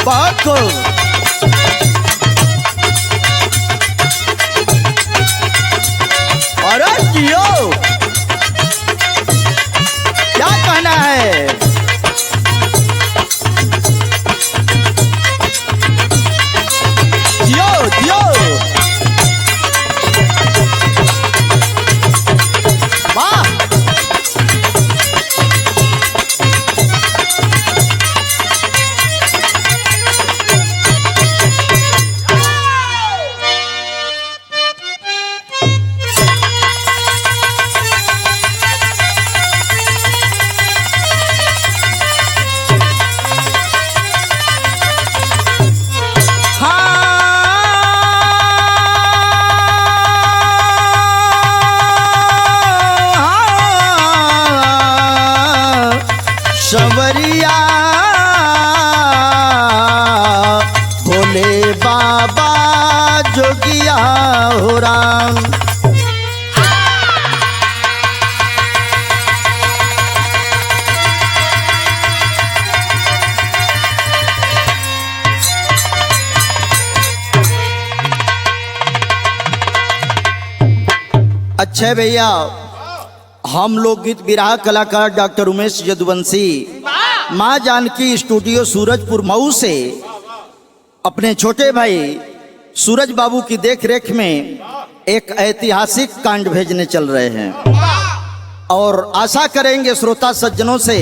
बहुत खूब। अरे जियो, क्या कहना है? जियो जियो, वाह। सवरिया भोले बाबा जोगिया हो राम। अच्छे भैया, हम लोकगीत विराह कलाकार डॉक्टर उमेश यदुवंशी माँ जानकी स्टूडियो सूरजपुर मऊ से अपने छोटे भाई सूरज बाबू की देखरेख में एक ऐतिहासिक कांड भेजने चल रहे हैं और आशा करेंगे श्रोता सज्जनों से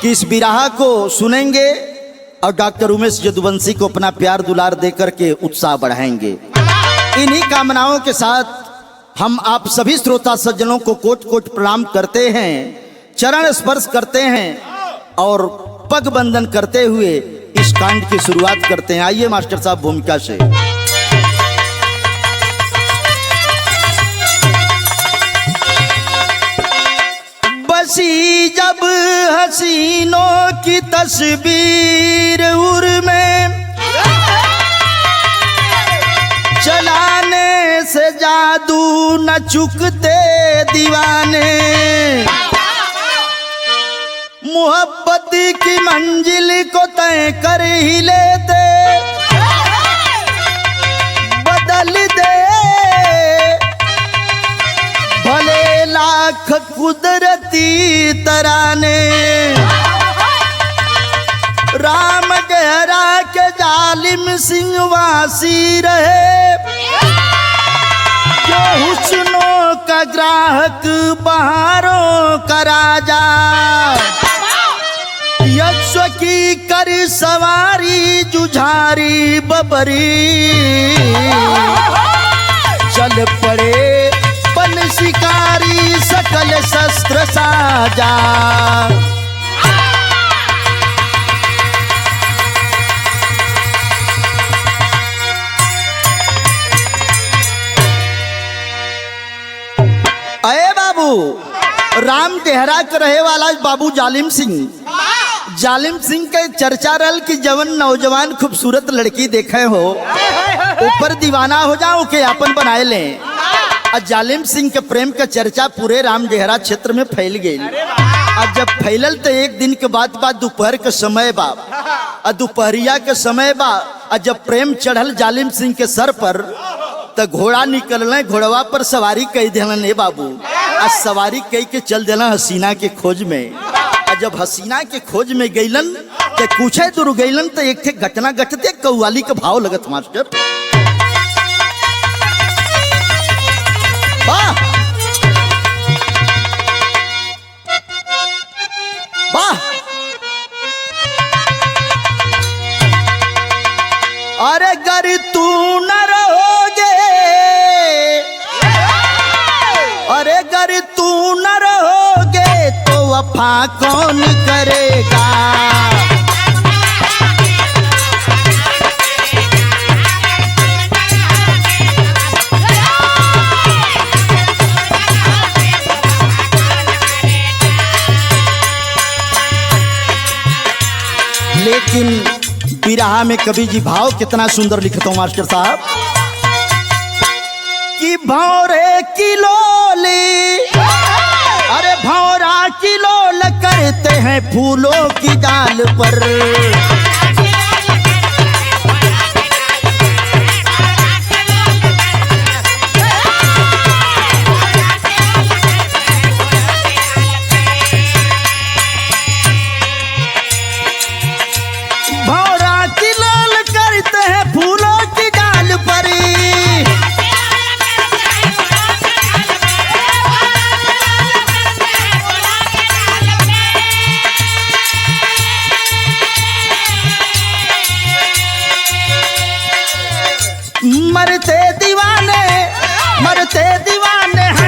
कि इस विराह को सुनेंगे और डॉक्टर उमेश यदुवंशी को अपना प्यार दुलार देकर के उत्साह बढ़ाएंगे। इन्हीं कामनाओं के साथ हम आप सभी श्रोता सज्जनों को कोट कोट प्रणाम करते हैं, चरण स्पर्श करते हैं और पग बंदन करते हुए इस कांड की शुरुआत करते हैं। आइए मास्टर साहब भूमिका से। बसी जब हसीनों की तस्वीर उर में, चलाने से जादू न चुकते दीवाने, मोहब्बत की मंजिल को तय कर ही लेते, बदल दे भले लाख कुदरती तराने। राम गहरा के जालिम सिंह वासी रहे, जो हुस्नों का ग्राहक बहारों का राजा, यक्ष की कर सवारी जुझारी बबरी, चल पड़े पन शिकारी सकल शस्त्र साजा। अरे बाबू, राम डेहरा के रहे वाला बाबू जालिम सिंह के चर्चा रल की जवन नौजवान खूबसूरत लड़की देखे हो ऊपर दीवाना हो जाओ के आपन बनाए लें। और जालिम सिंह के प्रेम का चर्चा पूरे राम डेहरा क्षेत्र में फैल गई। और जब फैलल तो एक दिन के बाद दोपहर के समय बा, और दोपहरिया के समय बा, और जब प्रेम चढ़ल जालिम सिंह के सर पर तो घोड़ा निकल, घोड़वा पर सवारी कह दिलन। बाबू आज सवारी कह के चल दिला हसीना के खोज में। और जब हसीना के खोज में गईलन तो कुछ दूर गईलन तो एक थे घटना घटते कव्वाली के भाव लगत मास्टर। वाह वाह, अरे गर तू न रहोगे, अरे गर तू न रहोगे तो वफा कौन करेगा। लेकिन बिरहा में कवि जी भाव कितना सुंदर लिखता हूं मास्टर साहब कि भौरे की लोली, अरे भौरा की लोल करते हैं फूलों की डाल पर,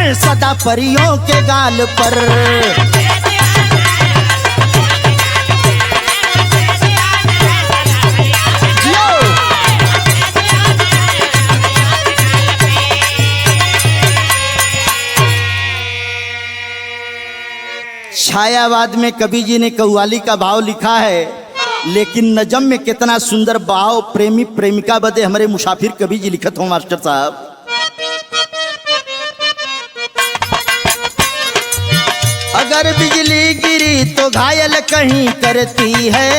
हैं सदा परियों के गाल पर। छायावाद में कवि जी ने कव्वाली का भाव लिखा है, लेकिन नजम में कितना सुंदर भाव प्रेमी प्रेमिका बदे हमारे मुसाफिर कवि जी लिखत हो मास्टर साहब। अगर बिजली गिरी तो घायल कहीं करती है,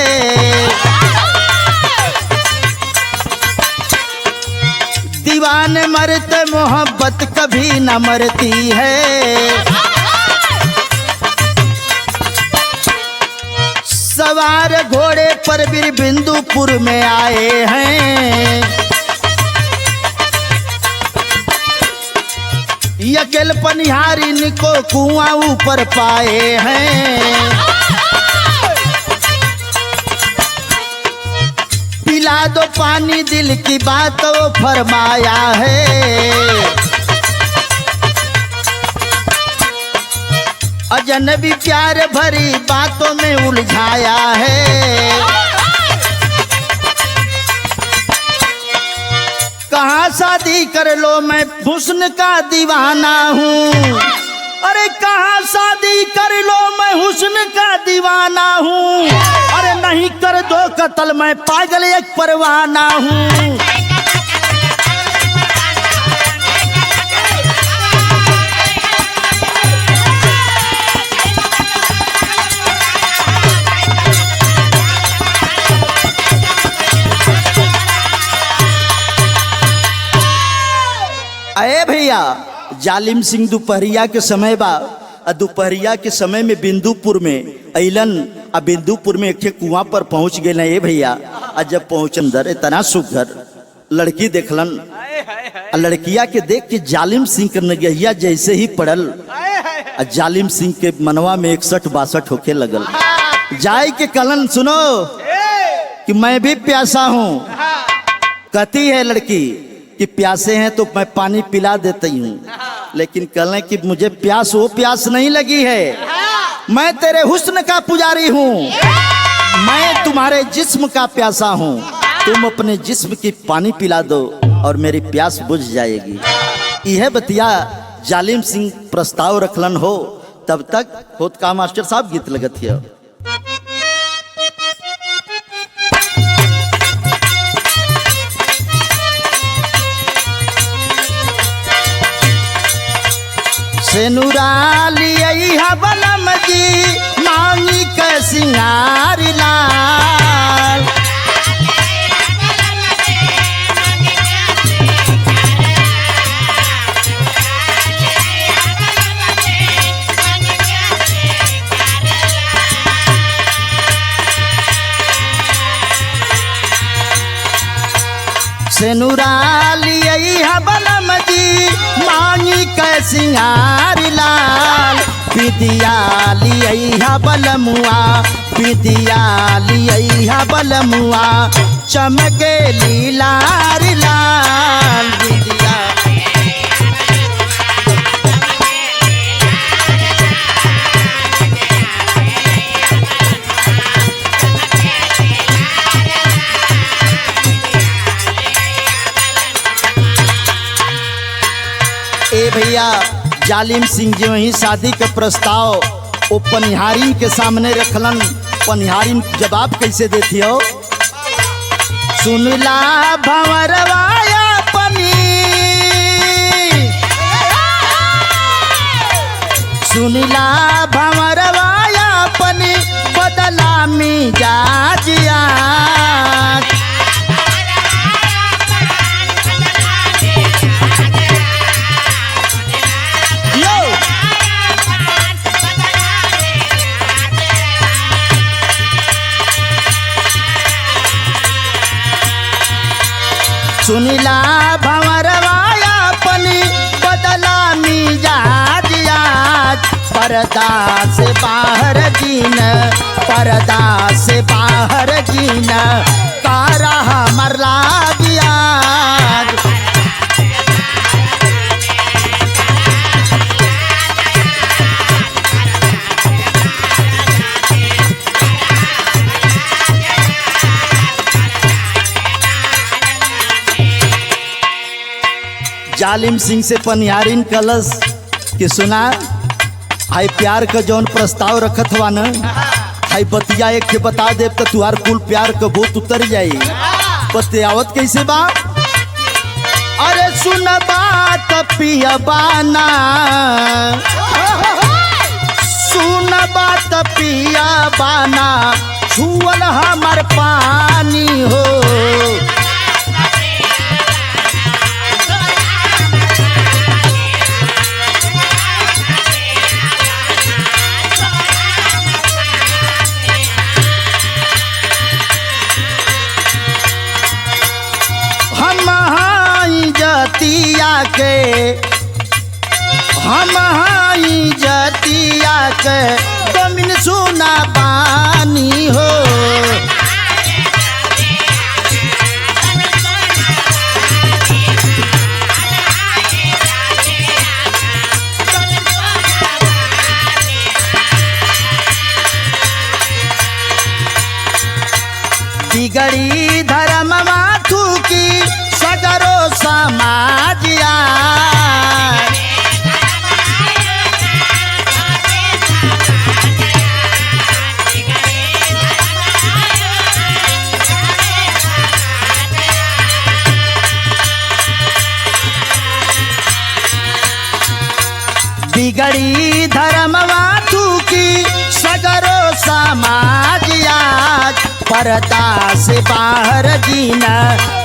दीवाने मरते मोहब्बत कभी न मरती है। सवार घोड़े पर वीर बिंदुपुर में आए हैं, अकेल पनिहारिन को कुआं ऊपर पाए हैं। पिला दो पानी दिल की बात वो फरमाया है। अजनबी प्यार भरी बातों में उलझाया है। कहाँ शादी कर लो मैं हुस्न का दीवाना हूँ, अरे कहाँ शादी कर लो मैं हुस्न का दीवाना हूँ, अरे नहीं कर दो कत्ल मैं पागल एक परवाना हूँ। अरे भैया जालिम सिंह दोपहरिया के समय बा, दोपहरिया के समय में बिंदुपुर में अइलन, बिंदुपुर में एक कुआं पर पहुंच गए ना भैया। जब पहुंच अंदर इतना सुघर लड़की देखलन, लड़किया के देख के जालिम सिंह के नगहिया जैसे ही पड़ल, जालिम सिंह के मनवा में 61-62 होके लगल। जाय के कलन सुनो कि मैं भी प्यासा हूँ। कहती है लड़की कि प्यासे हैं तो मैं पानी पिला देती हूँ, लेकिन कहें कि मुझे प्यास वो प्यास नहीं लगी है, मैं तेरे हुस्न का पुजारी हूँ, मैं तुम्हारे जिस्म का प्यासा हूँ, तुम अपने जिस्म की पानी पिला दो और मेरी प्यास बुझ जाएगी। यह बतिया जालिम सिंह प्रस्ताव रखलन हो, तब तक होत का मास्टर साहब गीत लगत है। सेनुराली अइहा बलम जी मांगी के सिंगार लाल, सेनुराली अइहा बलम जी मांगी के सिंगार लाल, विदियाली अइहा बलमुआ, विदियाली अइहा बलमुआ, चमके लीलार लाल। विदिया ए भैया जालिम सिंह जी वही शादी के प्रस्ताव वो पनिहारिन के सामने रखलन। पनिहारिन जवाब कैसे देती हो? सुनला भंवरवाया पनी, सुनला भंवरवाया पनी, बदला मिजाजिया। सुनिला भंवरवाया पनी, बदला मिजाजिया। पर्दा से बाहर जीन, पर्दा से बाहर जीन, कारा मरला दिया। जालिम सिंह से पनियारिन कलश कि सुना हाई प्यार का जौन प्रस्ताव रखत हुआ न हाई बतिया एक के बता दे तो तुहार कुल प्यार का भूत उतर जाई। बते आवत कैसे बा? अरे सुन बात पिया बाना, सुन बात पिया बाना, छुअल हमर पानी हो। हम हाई जतिया के जमीन सुना बानी हो। बिगड़ी धर्म माथू की सगरो समाजिया। बिगड़ी धर्म माथू की सगरो समाजिया। पर्दा से बाहर जीना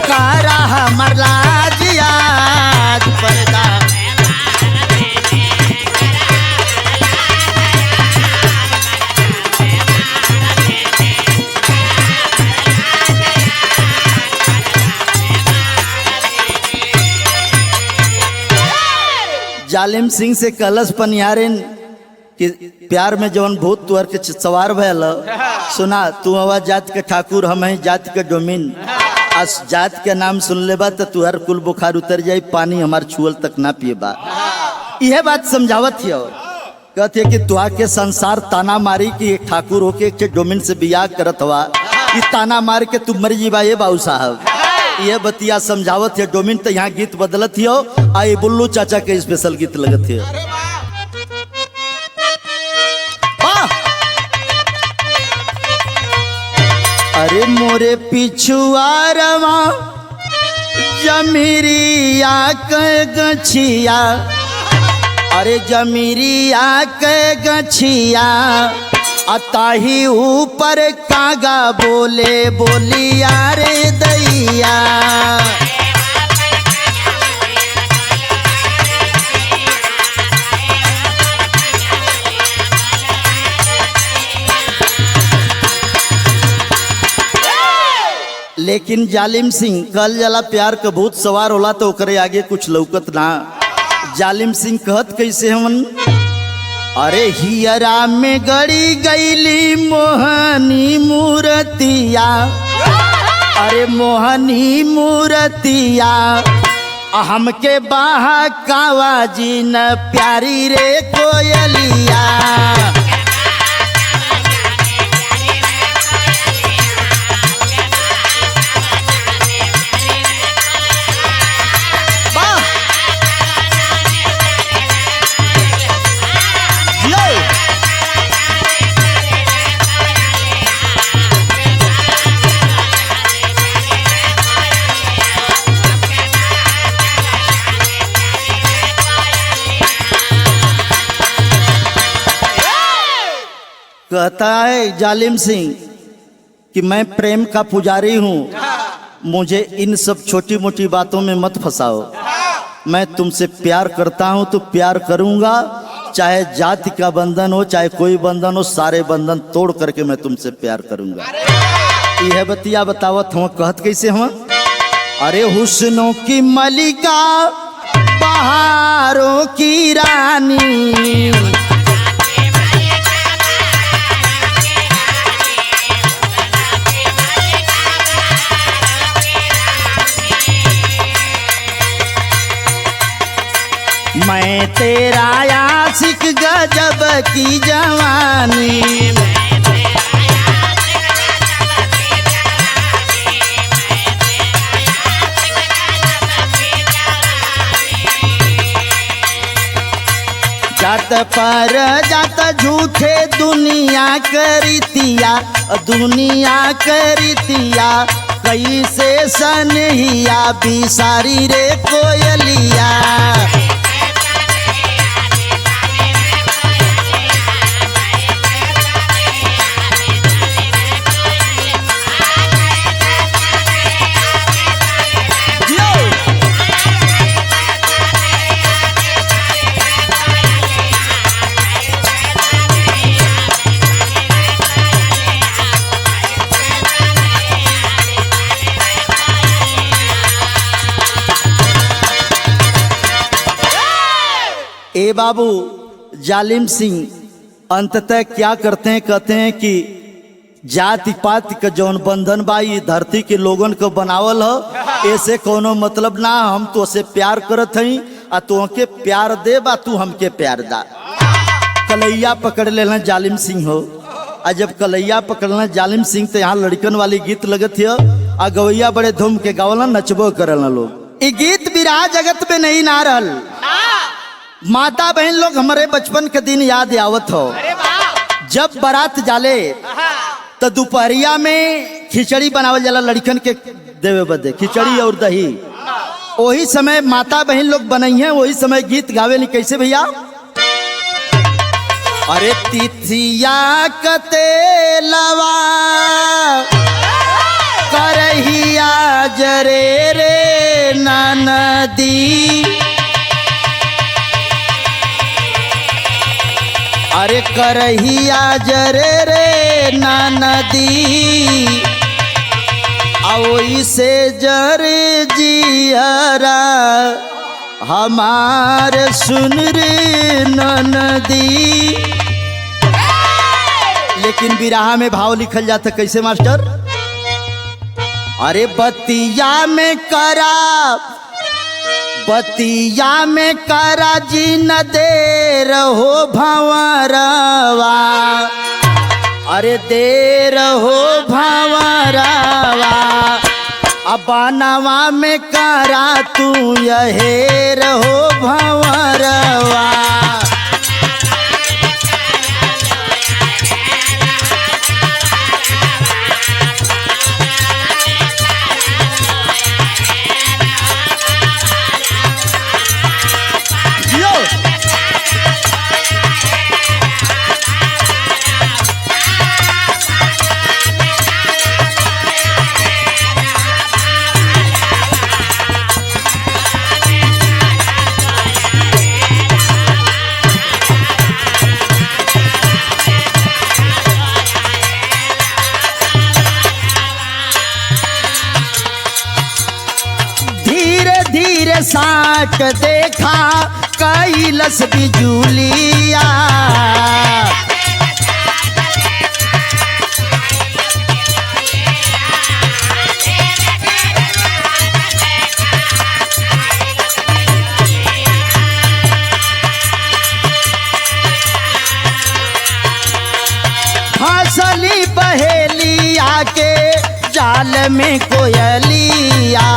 कारा हमर लाजिया। पर्दा जालिम सिंह से कलश पनियारिन कि प्यार में जवन भूत तुअर के सवार भयल सुना तू हवा जात के ठाकुर हम हैं जात के डोमिन। अस जात के नाम सुन लेबा तो तुहर कुल बुखार उतर जाई पानी हमार छुअल तक ना पिएबा। यह बात समझावत हियो कहते कि तुआ के संसार ताना मारी कि ठाकुर होके के डोमिन से बियाह करत हवा ई ताना मार के तू मर जीबा। ये बाबू साहब ये बतिया समझावत है डोमिन तो यहाँ गीत बदलत हियो आई बुल्लू चाचा के स्पेशल गीत लगत है। अरे मोरे पिछुआरवा जमीरिया के गछिया, अरे जमीरिया के गछिया अताही ऊपर कागा बोले बोलिया रे दैया। लेकिन जालिम सिंह कल जला प्यार का भूत सवार होला तो ओकरे आगे कुछ लौकत ना। जालिम सिंह कहत कैसे हमन? अरे हियरा में गड़ी गईली मोहनी मूर्तिया, अरे मोहनी मूर्तिया हमके बाहा कावाजी न प्यारी रे कोयलिया। कहता है जालिम सिंह कि मैं प्रेम का पुजारी हूँ, मुझे इन सब छोटी मोटी बातों में मत फंसाओ। मैं तुमसे प्यार करता हूँ तो प्यार करूँगा, चाहे जाति का बंधन हो चाहे कोई बंधन हो, सारे बंधन तोड़ करके मैं तुमसे प्यार करूँगा। यह बतिया बतावत हूँ कहत कैसे हूँ? अरे हुस्नों की मलिका बहारों की रानी, मैं तेरा आशिक गजब की जवानी। जात पर जात झूठे दुनिया करीतिया, दुनिया करीतिया कैसे सनहिया बिसारी रे कोयलिया। ए बाबू जालिम सिंह अंततः क्या करते हैं, कहते हैं कि जाति पाति का जौन बंधन बाई धरती के लोगन को बनावल हो, ऐसे कोनो मतलब ना, हम तो से प्यार करत हई आ तो के प्यार दे बा तू हमके प्यार दा। कलैया पकड़ लेना जालिम सिंह हो, आ जब कलैया पकड़ना जालिम सिंह तो यहाँ लड़कन वाली गीत लगत है आ गवैया बड़े धूम के गावला नचबो करल लोग। ये गीत बिरहा जगत में नहीं ना रहल। माता बहन लोग हमारे बचपन के दिन याद आवत हो, जब बारात जाले तो दोपहरिया में खिचड़ी बनावल जाला लड़कन के देवे बदे, खिचड़ी और दही। वही समय माता बहन लोग बनई है, वही समय गीत गावे नहीं। कैसे भैया? अरे तिथिया कते लवा करहिया जरे रे नदी, अरे करहिया जरे रे नदी, आओ से जर जियरा हमार सुन रे नदी। लेकिन बिरहा में भाव लिखल जाता कैसे मास्टर? अरे बतिया में करा, बतिया में करा जी न दे रहो भंवरवा, अरे दे रहो भंवरवा, अबानवा में करा तू यहे रहो भंवरवा। साट देखा कैलस बिजुलिया, फसली बहेलिया के जाल में कोयलिया,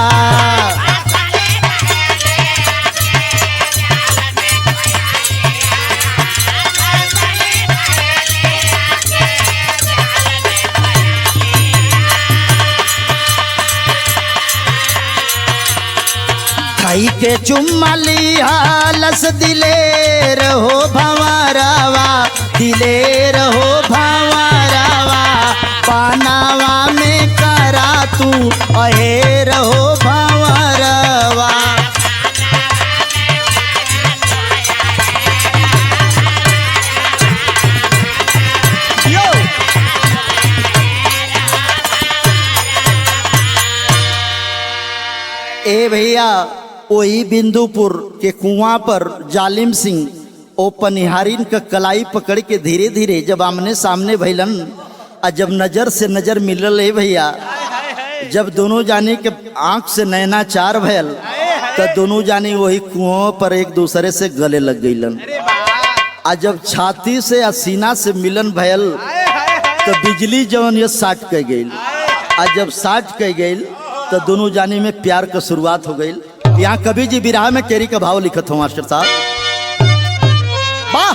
खाई के चुम्मा लिया लस दिलेर हो भंवरवा, दिलेर हो भंवरवा, पानावा में करा तू अहेर हो भंवरवा। ए भैया वही बिंदुपुर के कुआं पर जालिम सिंह ओ पनिहारिन का कलाई पकड़ के धीरे धीरे जब आमने सामने भैलन, और जब नजर से नजर मिलल है भैया, जब दोनों जाने के आंख से नैना चार भयल तो दोनों जाने वही कुआं पर एक दूसरे से गले लग गईलन। और जब छाती से या सीना से मिलन भयल तो बिजली जवन ये साट कह गई, और जब साट कह गई तो दोनों जाने में प्यार का शुरुआत हो गई। यहाँ कभी जी बिरहा में केरी का भाव लिखत हो मास्टर साहब। वाह!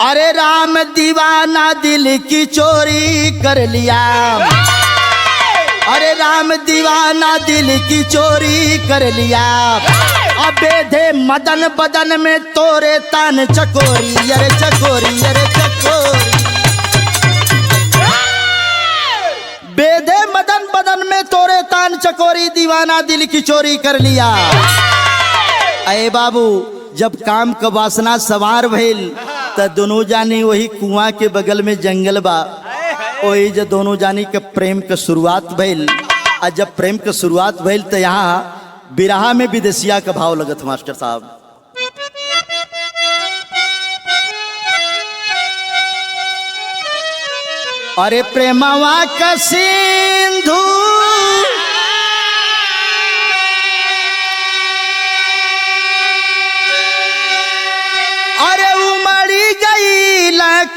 अरे राम दीवाना दिल की चोरी कर लिया, अरे राम दीवाना दिल की चोरी कर लिया, अबेधे मदन बदन में तोरे तान चकोरी, अरे चकोरी अरे चकोरी, बेधे मदन बदन में तोरे तान चकोरी, दीवाना दिल की चोरी कर लिया। अरे बाबू जब काम का वासना सवार भइल त दोनों जानी वही कुआं के बगल में जंगल बा, वही जो दोनों जानी के प्रेम के शुरुआत भइल। और जब प्रेम के शुरुआत भइल तो यहाँ बिरहा में विदेशिया का भाव लगत मास्टर साहब। अरे प्रेमवा का सिंधु अरे उमड़ी गई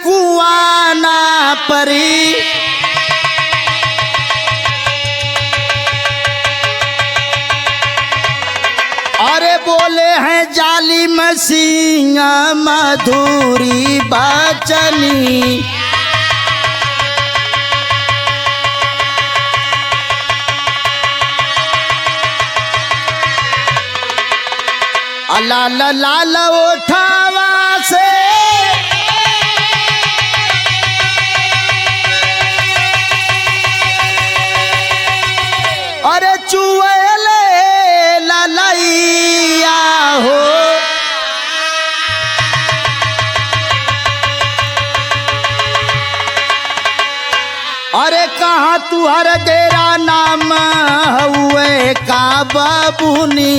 कुआना परी, अरे बोले हैं जाली मसीहा मधुरी बचनी, लाल लाल उठावा से अरे चुएले ललैया हो, अरे कहाँ तुहर डेरा नाम हुए का बाबूनी,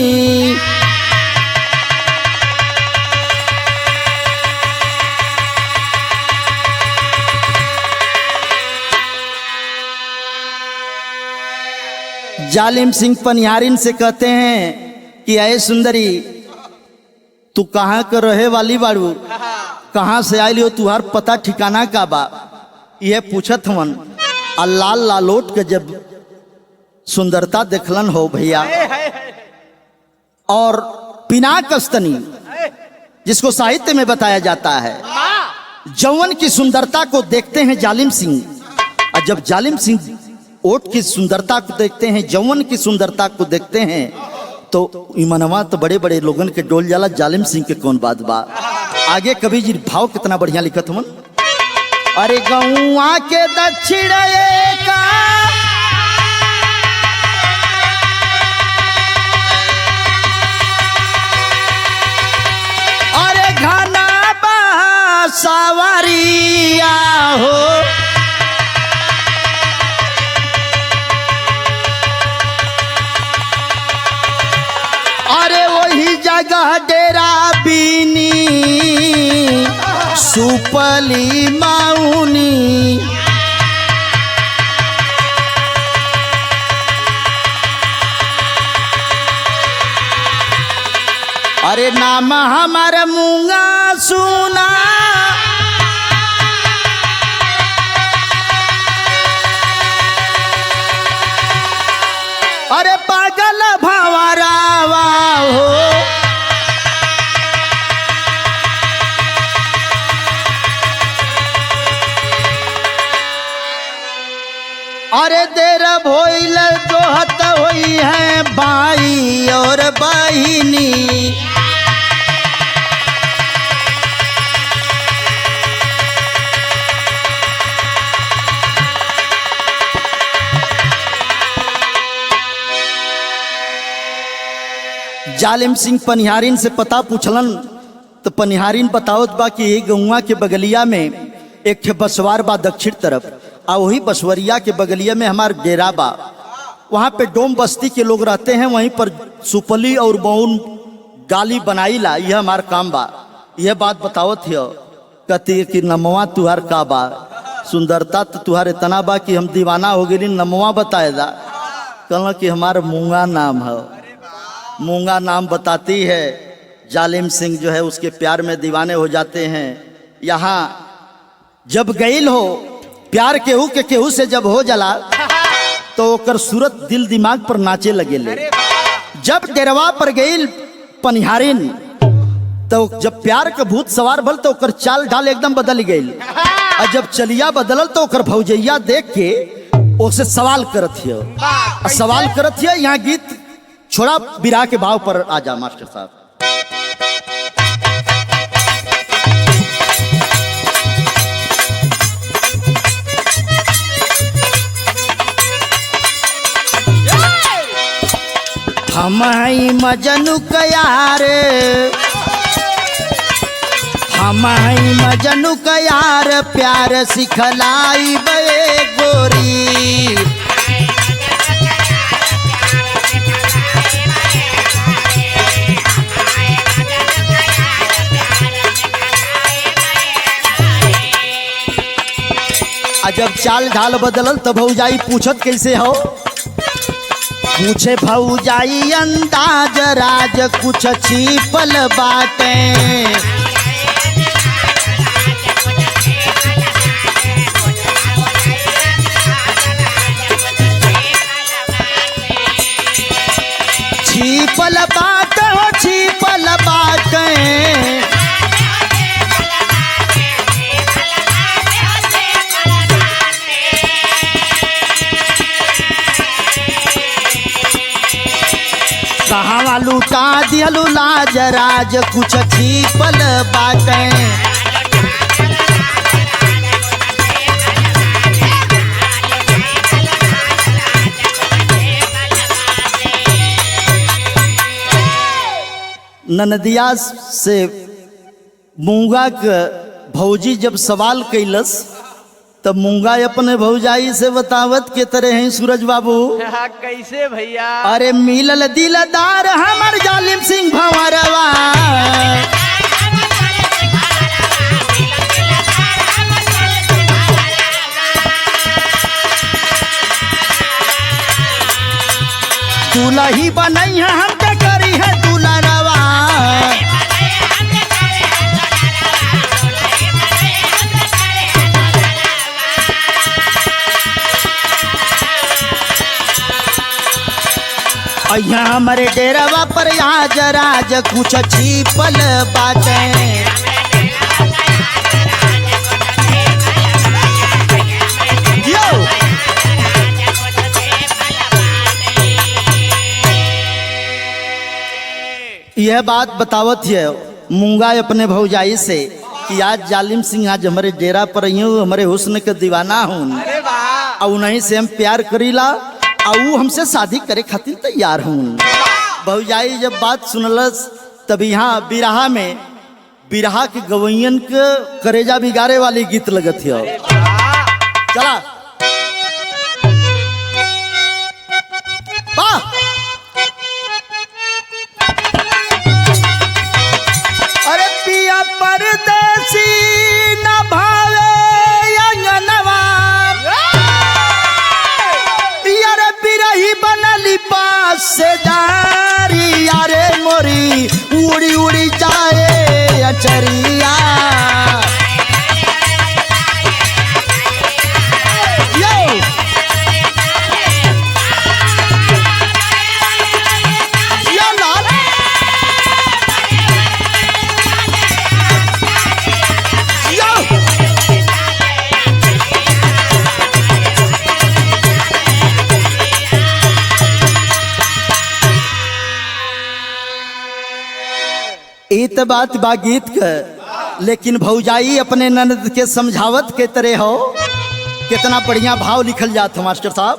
जालिम सिंह पनिहारिन से कहते हैं कि अये सुंदरी तू कहाँ कर रहे वाली बाड़ू, कहाँ से आई हो, तुहार पता ठिकाना का बा, यह पूछत हवन। लाल लालोट के जब सुंदरता देखलन हो भैया, और पिनाकस्तनी जिसको साहित्य में बताया जाता है, जौवन की सुंदरता को देखते हैं जालिम सिंह, और जब जालिम सिंह ओट की सुंदरता को देखते हैं, जौवन की सुंदरता को देखते हैं, तो इमनवा तो बड़े बड़े लोगन के डोल जाला, जालिम सिंह के कौन बात बा। आगे कवि जी भाव कितना बढ़िया लिखत हवन। अरे गौआ के दक्षिण का अरे घना बा सवारिया हो, अरे वही जगह डेरा बीनी सुपली माउनी, अरे नाम हमारा मूंगा सुना, अरे पागल भंवरावा हो, अरे देर भोइल जोहत हुई है भाई और बहिनी, जालिम सिंह पनिहारिन से पता पूछलन तो पनिहारिन बतावत बा कि यही गौवा के बगलिया में एक ठे बसवार बा दक्षिण तरफ, आ वही बसवरिया के बगलिया में हमार डेरा बा, वहाँ पे डोम बस्ती के लोग रहते हैं, वहीं पर सुपली और बउन गाली बनाई ला, यह हमार काम बा। यह बात बतावत है, कहती कि नमवा तुहार का बा, सुंदरता तो तुहार इतना बा कि हम दीवाना हो गए, नमवा बताए दा। कहना कि हमारा मूंगा नाम है, मूंगा नाम बताती है। जालिम सिंह जो है उसके प्यार में दीवाने हो जाते हैं। यहाँ जब गईल हो प्यार केहू के केहू से जब हो जला तो ओकर सूरत दिल दिमाग पर नाचे लगे ले। जब डेरवा पर गईल पनिहारिन तो जब प्यार के भूत सवार भल तो ओकर चाल ढाल एकदम बदल गई। और जब चलिया बदलल तो ओकर भौजैया देख के ओसे सवाल करत है, सवाल करत है। यहाँ गीत छोड़ा बिरहा के भाव पर आ जा मास्टर साहब। हम मजनू कयार, हम मजनू कयार, प्यार सिखलाई बे गोरी। जब चाल ढाल बदलल तब भौजाई पूछत कैसे हो? पूछे भौजाई अंदाज राज कुछ छिपल बाटे। छिपल बात हो, छिपल बाटे। कहाँ लूटा दियलू लाज राज कुछ छिपल बाटे। ननदिया से मूंगा के भौजी जब सवाल कैलस तब मूंगा अपने भौजाई से बतावत के तरह हैं सूरज बाबू। कैसे भैया? अरे मिलल दिलदार हमर जालिम सिंह भंवरवा। दुलही बनई है हमके करी है दुलरवा। यहाँ हमारे डेरावा पर आज राज कुछ छिपल बाटे। यह बात बतावत है मूंगा अपने भौजाई से कि आज जालिम सिंह आज हमारे डेरा पर हमारे हुस्न के दीवाना हूँ और उन्हीं से हम प्यार करीला और हमसे शादी करे खातिर तैयार हूँ। भौजाई जब बात सुनलस तब यहाँ बिरहा में बिरहा के गवैयन के करेजा बिगाड़े वाली गीत लगत है। चला अरे पिया परदेसी न भावे अंगनवा। बिरही बनली पास से जारी यारे मोरी उड़ी उड़ी जाए अचरिया। इत बात बा गीत के, लेकिन भौजाई अपने ननद के समझावत के तरह हो। कितना बढ़िया भाव लिखल जात हो मास्टर साहब।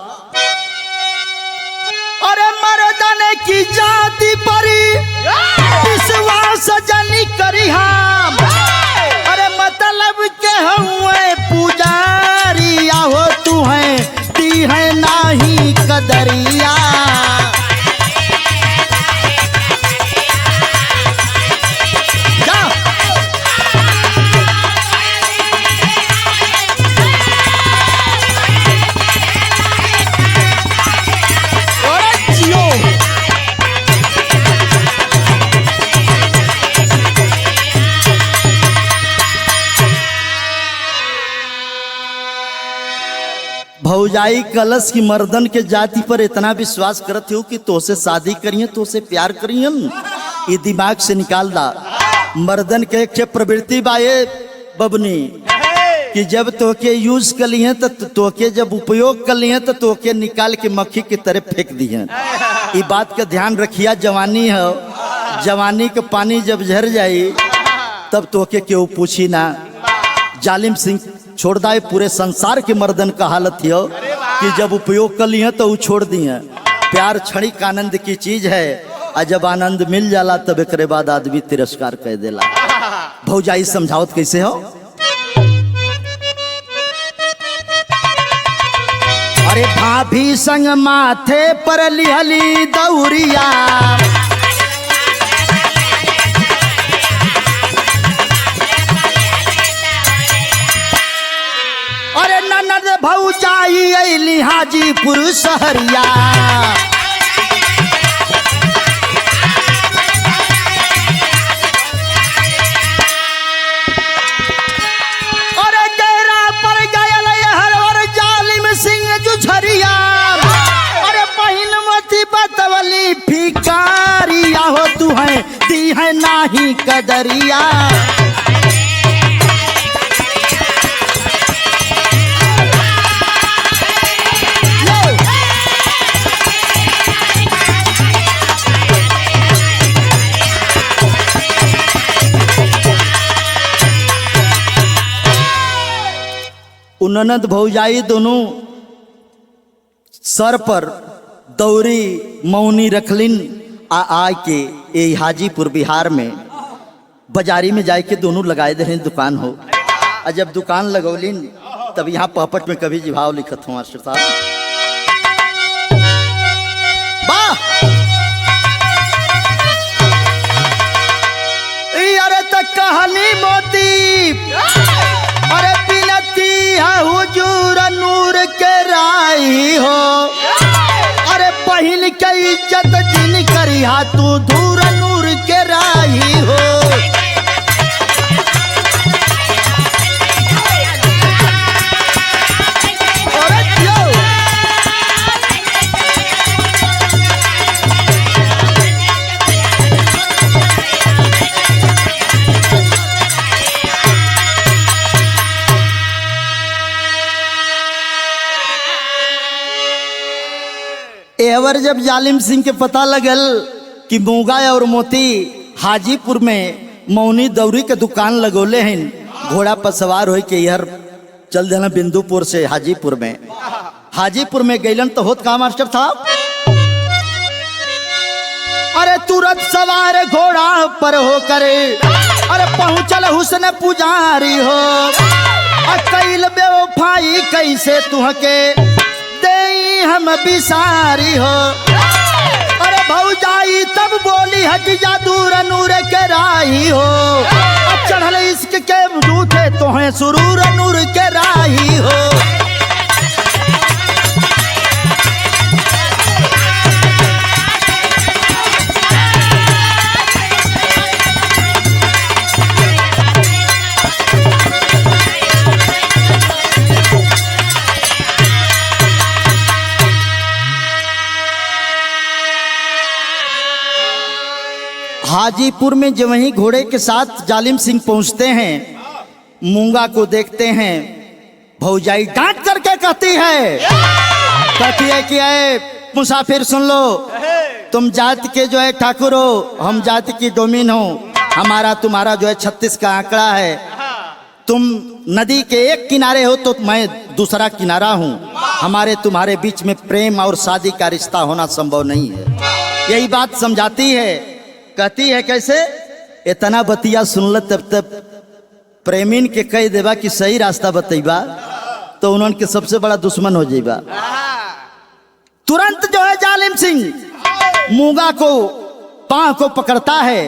अरे मर्दन की जाति परी विश्वास जनी करी हम। अरे मतलब के हुए पुजारी हो तू है ती है नाही कदरिया। भौजाई कलश की मर्दन के जाति पर इतना विश्वास करते हो कि तोसे शादी करिए तोसे प्यार करिए ये दिमाग से निकाल दा। मर्दन के एक प्रवृत्ति बाए बबनी कि जब तोके यूज कर लिए तो तोके जब उपयोग कर लिए तो तोके निकाल के मक्खी की तरफ फेंक दिए। ये बात का ध्यान रखिया, जवानी है, जवानी के पानी जब झर जाई तब तोके क्यों पूछी ना। जालिम सिंह छोड़ दाए, पूरे संसार के मर्दन का हालत है कि जब उपयोग कर लिए तो वो छोड़ दिए। प्यार क्षणिक आनंद की चीज है, और जब आनंद मिल जाला तब एक बाद आदमी तिरस्कार कर देला। भौजाई समझावत कैसे हो? अरे भाभी संग माथे पर लिहली दौरिया, अरे ननद भौजाई अइली हाजीपुर शहरिया। अरे गहरा पर गयल हरवर जालिम सिंह जुझरिया, अरे बहिन मती बतवली भिकारिया हो तू है दी है नाही कदरिया। ननद भौजाई दोनों सर पर दौरी मौनी रखलिन। आ के ये हाजीपुर बिहार में बाजारी में जाके दोनों लगाए दे दुकान हो। और जब दुकान लगौलिन तब यहाँ पहपट में कभी जिभाव लिखत हूँ मास्टर साहब। अरे तक कहानी मोती, अरे पिलती है हुजूर नूर के राई हो, अरे पहिल के इज्जत जिन करिहा तू धूर नूर के राई हो। एवर जब जालिम सिंह के पता लगल कि मूंगा और मोती हाजीपुर में मौनी दौरी के दुकान लगोले हैं, घोड़ा पर सवार हो के यार चल देना बिंदुपुर से हाजीपुर में। हाजीपुर में गैलन तो होत का मास्टर था, अरे तुरंत सवार घोड़ा पर हो करे, अरे पहुंचल हुस्न पुजारी हो। कैल बेवफाई कैसे तुहके हम बिसारी हो, अरे भौजाई तब बोली हट जा दूर नूर के राही हो। अब चढ़ल इश्क के झूठे तो हैं सुरूर नूर के राही हो। हाजीपुर में जब वहीं घोड़े के साथ जालिम सिंह पहुंचते हैं, मूंगा को देखते हैं। भौजाई डांट करके कहती है कि मुसाफिर सुन लो, तुम जाति के जो है ठाकुर हो, हम जाति की डोमिन हो, हमारा तुम्हारा जो है 36 का आंकड़ा है। तुम नदी के एक किनारे हो तो मैं दूसरा किनारा हूँ, हमारे तुम्हारे बीच में प्रेम और शादी का रिश्ता होना संभव नहीं है। यही बात समझाती है, कहती है कैसे इतना बतिया सुनल तब प्रेमीन के कह देवा कि सही रास्ता बतेबा तो उन्होंने के सबसे बड़ा दुश्मन हो जाएगा। तुरंत जो है जालिम सिंह मूंगा को पांव को पकड़ता है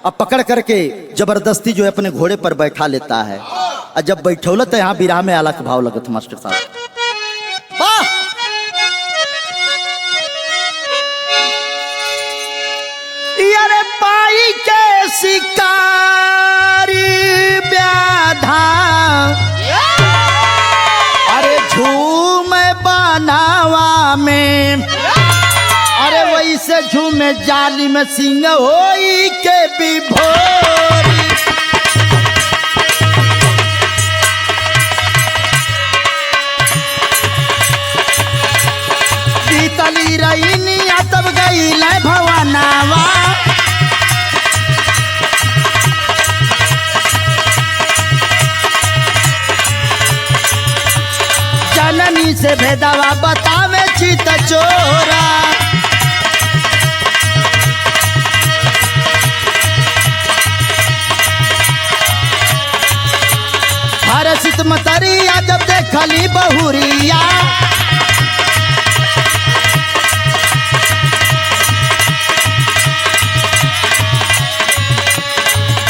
और पकड़ करके जबरदस्ती जो है अपने घोड़े पर बैठा लेता है। और जब बैठौलत है यहाँ बिरहा में अलग भाव लगत मास्टर साहब। अरे पाई के शिकारी व्याधा, अरे झूम बनावा में, अरे वैसे झूमे जालिम सिंह होई के विभोरी। से भेदावा बतावे चित चोरा। हर्षित मतरिया जब देखली बहुरिया,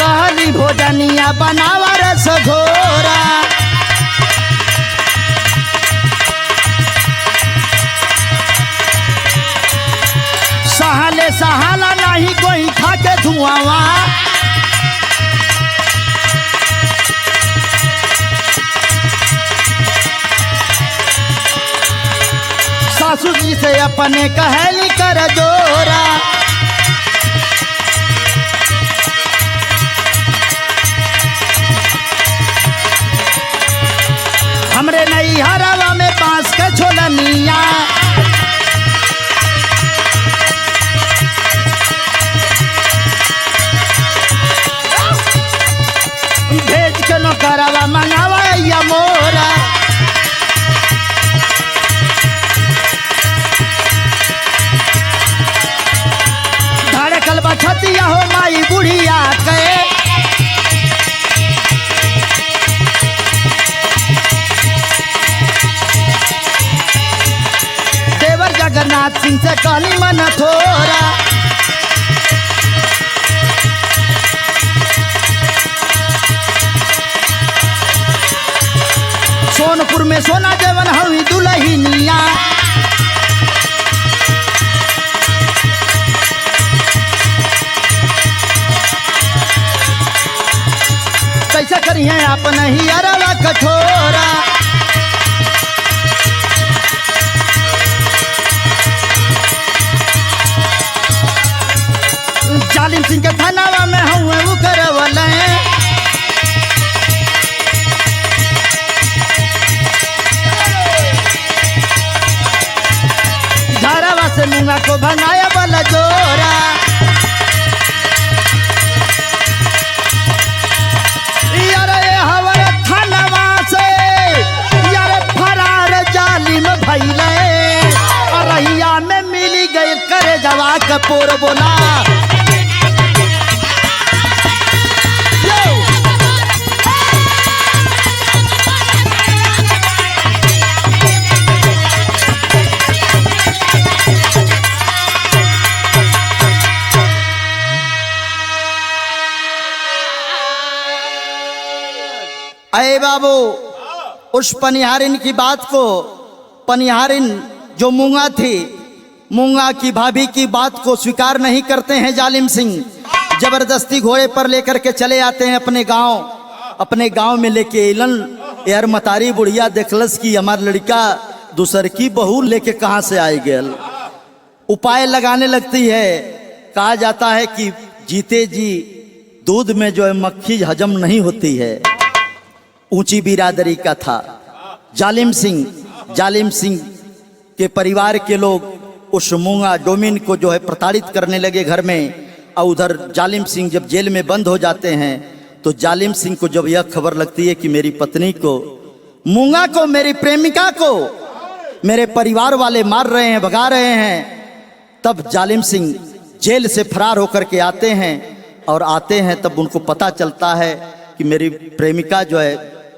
कहली भोजनिया बनावा रस घोरा। सहले सहाला नहीं कोई खा के धुआवा, सासू जी से अपने कहली कर जोरा। हमरे नई हरावा में बांस के छोलनिया, भेज के नौकरवा मंगावा या मोरा। धड़कल बछतिया हो माई बुढ़िया के, देवर जगन्नाथ सिंह से कहली मन थोरा। सोनपुर में सोना देवन हवी दुल्हनिया, कैसा करी है अपना ही अरवा कठोरा। जालिम सिंह के थानावा में हुए वो करवले, धारावा से मुंगा को भंगाया वाला जोरा। यारे हमारे थानावा से यारे फरार जालिम भइले, अरहिया में मिली गई करे जवा कपूर बोला। अरे बाबू, उस पनिहारिन की बात को, पनिहारिन जो मूंगा थी, मूंगा की भाभी की बात को स्वीकार नहीं करते हैं जालिम सिंह। जबरदस्ती घोड़े पर लेकर के चले आते हैं अपने गांव में लेके एलन। यार मतारी बुढ़िया देखलस कि हमार लड़का दूसर की बहू लेके कहाँ से आई गेल। उपाय लगाने लगती है। कहा जाता है कि जीते जी दूध में जो है मक्खी हजम नहीं होती है। ऊंची बिरादरी का था जालिम सिंह के परिवार के लोग उस मूंगा डोमिन को जो है प्रताड़ित करने लगे घर में। और उधर जालिम सिंह जब जेल में बंद हो जाते हैं तो जालिम सिंह को जब यह खबर लगती है कि मेरी पत्नी को, मूंगा को, मेरी प्रेमिका को मेरे परिवार वाले मार रहे हैं, भगा रहे हैं, तब जालिम सिंह जेल से फरार होकर के आते हैं। और आते हैं तब उनको पता चलता है कि मेरी प्रेमिका जो है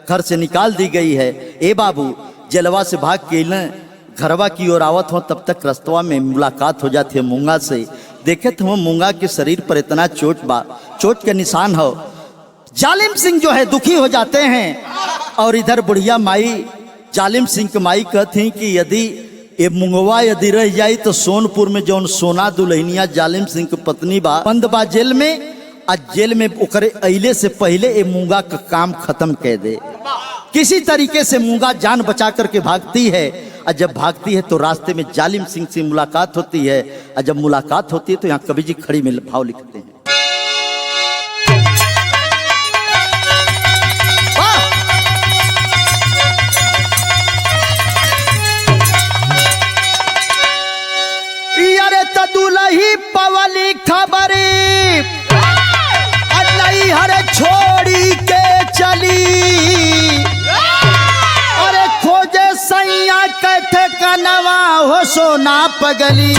घर से निकाल दी गई है। ए बाबू, जेलवा से भाग के घरवा की ओर आवत हो, तब तक रस्तवा में मुलाकात हो जाती है मूंगा से। देखे तो मूंगा के शरीर पर इतना चोट के निशान हो। जालिम सिंह जो है दुखी हो जाते हैं। और इधर बुढ़िया माई जालिम सिंह की माई कहती कि यदि ये मुंगवा यदि रह जाई तो सोनपुर में जौन सोना दुल्हनिया जालिम सिंह की पत्नी बा बंद बा जेल में, आज जेल में ओकरे अइले से पहले ये मूंगा का काम खत्म कर दे। किसी तरीके से मूंगा जान बचा करके भागती है। और जब भागती है तो रास्ते में जालिम सिंह से मुलाकात होती है। और जब मुलाकात होती है तो यहाँ कवि जी खड़ी में भाव लिखते हैं। अरे तदुलही पवली खबरी हरे छोड़ी के चली, अरे खोजे सैया के सोना पगली।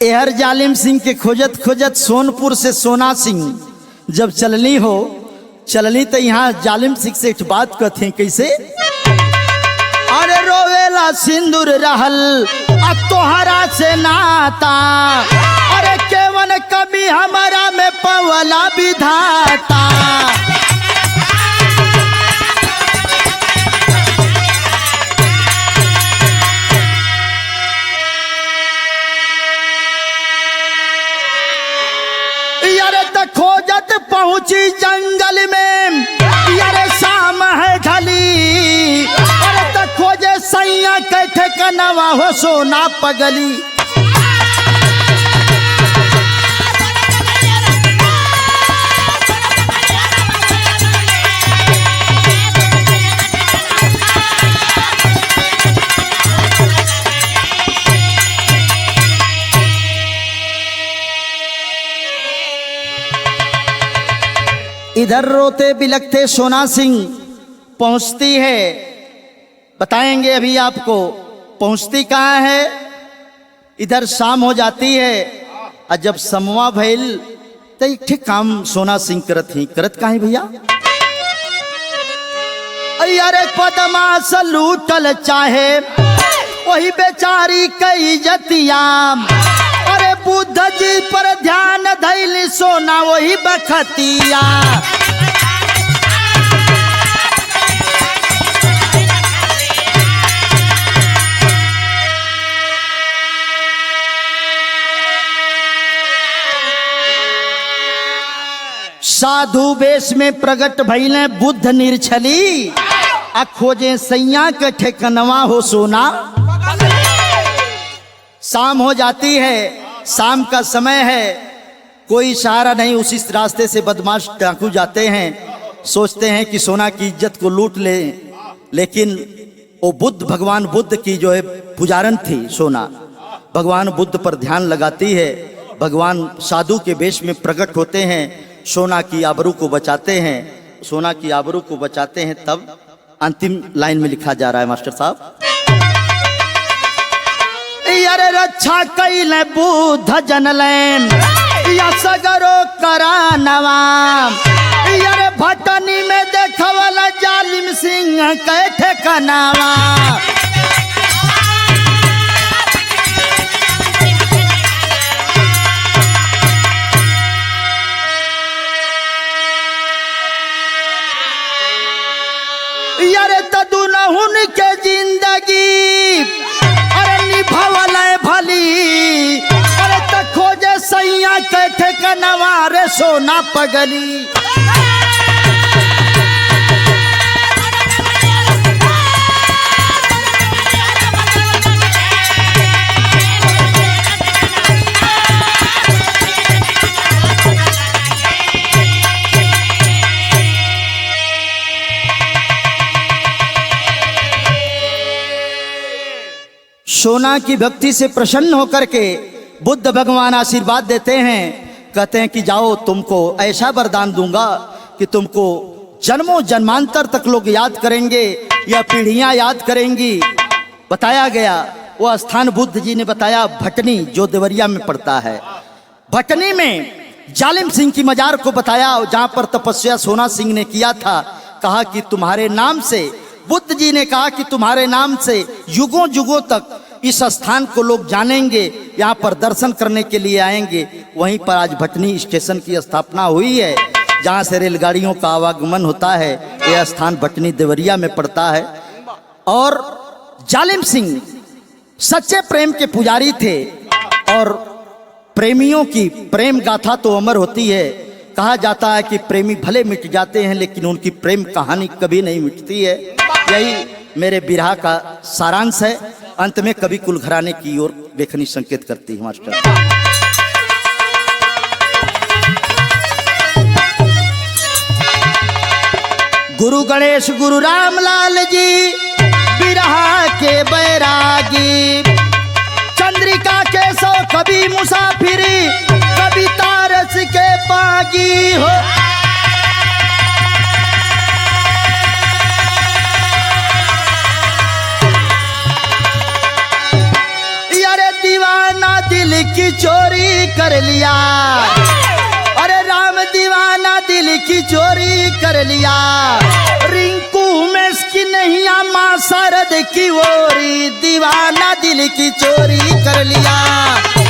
एहर जालिम सिंह के खोजत खोजत सोनपुर से सोना सिंह जब चलनी तो यहाँ जालिम सिंह से एक बात कहते कैसे, अरे रोवेला सिंदूर रहल तोहरा से नाता, अरे केवन कभी हमारा में पवला विधाता। खोजत पहुंची जंगल में यारे शाम है ढली, अरे तक खोजे सैया कैठे कनवा हो सोना पगली। इधर रोते बिलखते सोना सिंह पहुंचती है, बताएंगे अभी आपको पहुंचती कहाँ है। इधर शाम हो जाती है और जब समवा भइल तो एक ठीक काम सोना सिंह करत कहाँ भैया, अरे पदमास लूटल चाहे वही बेचारी कई जतिया, अरे बुद्ध जी पर ध्यान धैली सोना वही बखतिया। साधु वेश में प्रगट भइले बुद्ध निर्छली, आ खोजे सैया के ठेकनवा हो सोना। शाम हो जाती है, शाम का समय है, कोई सहारा नहीं। उसी रास्ते से बदमाश डाकू जाते हैं, सोचते हैं कि सोना की इज्जत को लूट ले, लेकिन वो भगवान बुद्ध की जो है पुजारन थी सोना, भगवान बुद्ध पर ध्यान लगाती है। भगवान साधु के वेश में प्रकट होते हैं, सोना की आबरू को बचाते हैं, सोना की आबरू को बचाते हैं। तब अंतिम लाइन में लिखा जा रहा है मास्टर साहब, अरे रक्षा कैले बुद्ध जनलैन या सगरो करानवा, अरे भटनी में देखवला जालिम सिंह के ठेकानवा। अरे तदुनहुन के जिंदगी अरे निभावल भली, अरे तक खोजे सैया के ठेकनवा रे सोना पगली। सोना की भक्ति से प्रसन्न होकर के बुद्ध भगवान आशीर्वाद देते हैं, कहते हैं कि जाओ तुमको ऐसा वरदान दूंगा कि तुमको जन्मों जन्मांतर तक लोग याद करेंगे या पीढ़ियां याद करेंगी। बताया गया वो स्थान बुद्ध जी ने बताया भटनी, जो देवरिया में पड़ता है। भटनी में जालिम सिंह की मजार को बताया, जहां पर तपस्या सोना सिंह ने किया था। कहा कि तुम्हारे नाम से, बुद्ध जी ने कहा कि तुम्हारे नाम से युगों युगों तक इस स्थान को लोग जानेंगे, यहाँ पर दर्शन करने के लिए आएंगे। वहीं पर आज भटनी स्टेशन की स्थापना हुई है, जहाँ से रेलगाड़ियों का आवागमन होता है। यह स्थान भटनी देवरिया में पड़ता है। और जालिम सिंह सच्चे प्रेम के पुजारी थे, और प्रेमियों की प्रेम गाथा तो अमर होती है। कहा जाता है कि प्रेमी भले मिट जाते हैं, लेकिन उनकी प्रेम कहानी कभी नहीं मिटती है। यही मेरे बिरहा का सारांश है। अंत में कवि कुल घराने की ओर लेखनी संकेत करती है मास्टर। गुरु गणेश गुरु रामलाल जी बिरहा के बैरागी, चंद्रिका के सो कभी मुसाफिरी, कभी तारस के बागी हो। अरे दीवाना दिल की चोरी कर लिया, अरे राम दीवाना दिल की चोरी कर लिया, रिंकू में इसकी नहीं माँ शरद की ओरी, दीवाना दिल की चोरी कर लिया।